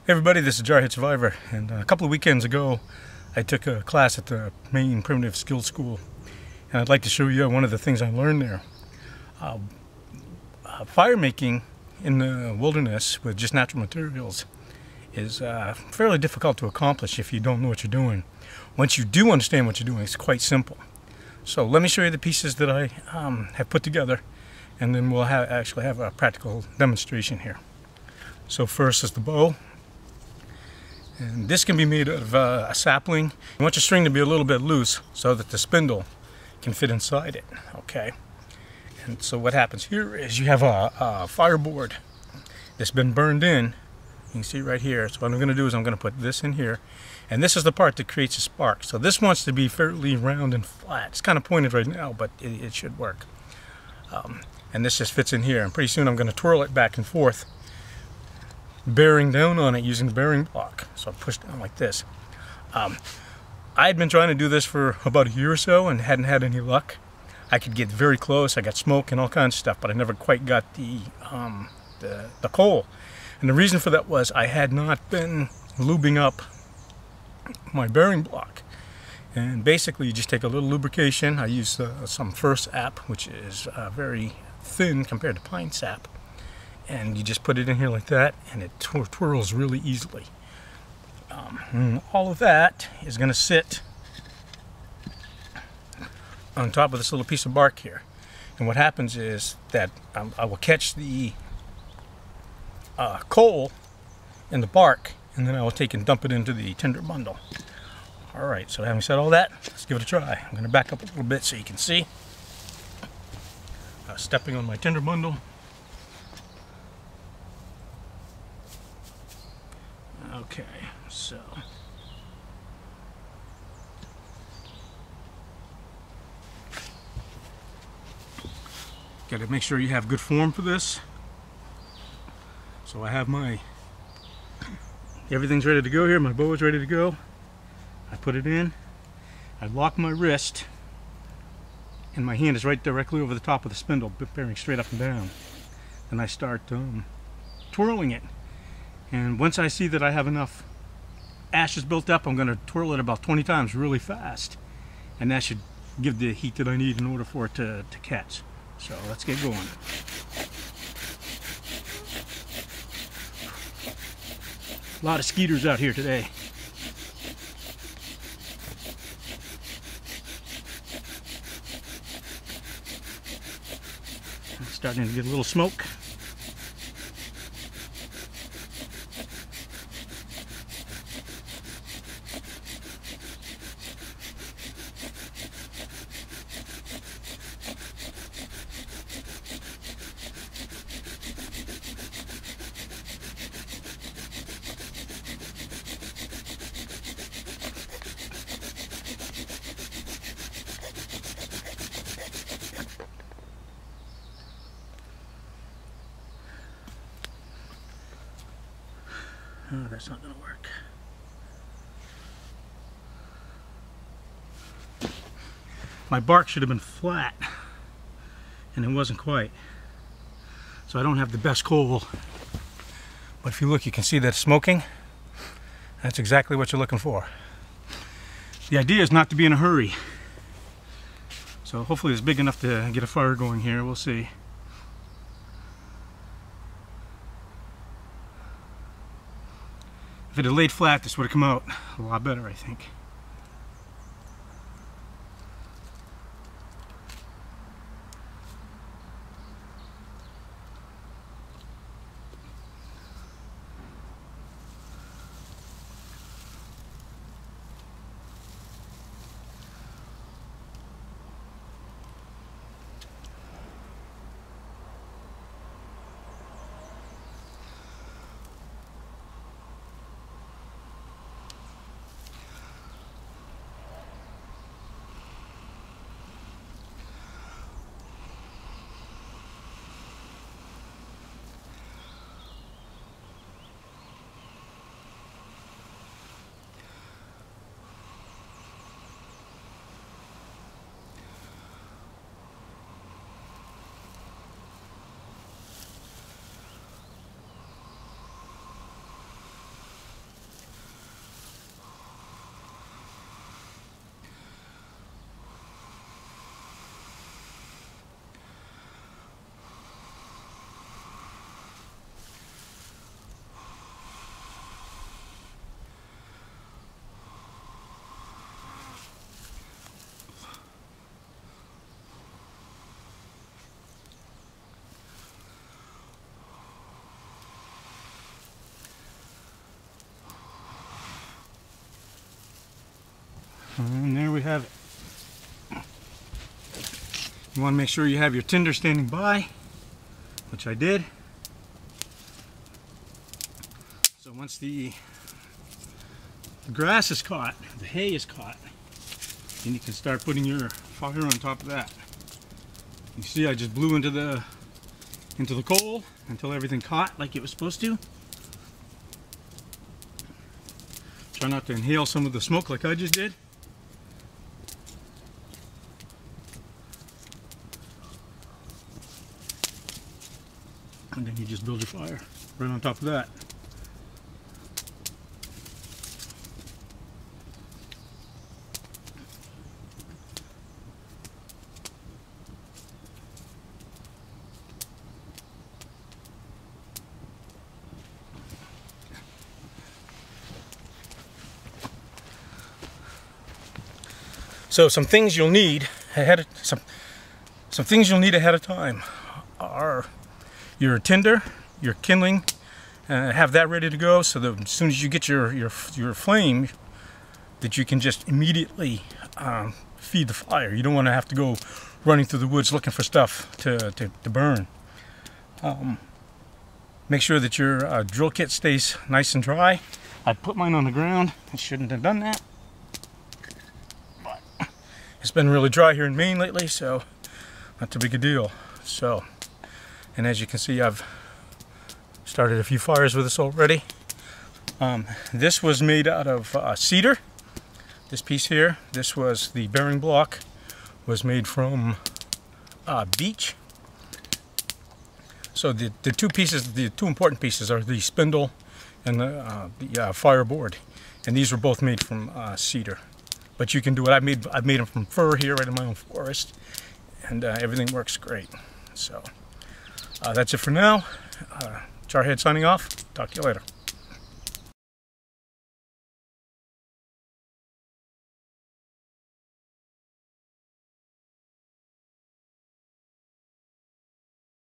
Hey everybody, this is Jarhead Survivor, and a couple of weekends ago I took a class at the Maine Primitive Skills School, and I'd like to show you one of the things I learned there. Fire making in the wilderness with just natural materials is fairly difficult to accomplish if you don't know what you're doing. Once you do understand what you're doing, it's quite simple. So let me show you the pieces that I have put together, and then we'll actually have a practical demonstration here. So first is the bow. And this can be made out of a sapling. You want your string to be a little bit loose so that the spindle can fit inside it, okay? And so what happens here is you have a fireboard that's been burned in. You can see right here. So what I'm going to do is I'm going to put this in here. And this is the part that creates a spark. So this wants to be fairly round and flat. It's kind of pointed right now, but it should work. And this just fits in here. And pretty soon I'm going to twirl it back and forth, bearing down on it using the bearing block. So I push down like this. I had been trying to do this for about a year or so and hadn't had any luck. I could get very close. I got smoke and all kinds of stuff, but I never quite got the coal. And the reason for that was I had not been lubing up my bearing block. And basically you just take a little lubrication. I use some Fir sap, which is very thin compared to pine sap. And you just put it in here like that, and it twirls really easily. And all of that is going to sit on top of this little piece of bark here. And what happens is that I will catch the coal in the bark, and then I will take and dump it into the tinder bundle. Alright, so having said all that, let's give it a try. I'm going to back up a little bit so you can see. Stepping on my tinder bundle. Okay, so got to make sure you have good form for this. So I have everything's ready to go here. My bow is ready to go. I put it in. I lock my wrist, and my hand is right directly over the top of the spindle, bearing straight up and down. Then I start twirling it. And once I see that I have enough ashes built up, I'm going to twirl it about 20 times really fast. And that should give the heat that I need in order for it to catch. So let's get going. A lot of skeeters out here today. It's starting to get a little smoke. Oh, that's not going to work. My bark should have been flat, and it wasn't quite. So I don't have the best coal. But if you look, you can see that it's smoking. That's exactly what you're looking for. The idea is not to be in a hurry. So hopefully it's big enough to get a fire going here. We'll see. If it had laid flat, this would have come out a lot better, I think. And there we have it. You want to make sure you have your tinder standing by, which I did. So once the grass is caught, the hay is caught, then you can start putting your fire on top of that. You see I just blew into the coal until everything caught like it was supposed to. Try not to inhale some of the smoke like I just did. And then you just build your fire right on top of that. So some things you'll need ahead of time are your tinder, your kindling. Have that ready to go so that as soon as you get your flame, that you can just immediately feed the fire. You don't want to have to go running through the woods looking for stuff to burn. Make sure that your drill kit stays nice and dry. I put mine on the ground. I shouldn't have done that. It's been really dry here in Maine lately, so not too big a deal. So, and as you can see, I've started a few fires with this already. This was made out of cedar. This piece here, this was the bearing block, was made from beech. So the two pieces, the two important pieces are the spindle and the fireboard, and these were both made from cedar. But you can do it. I've made them from fir here, right in my own forest, and everything works great. So that's it for now. Jarhead signing off. Talk to you later.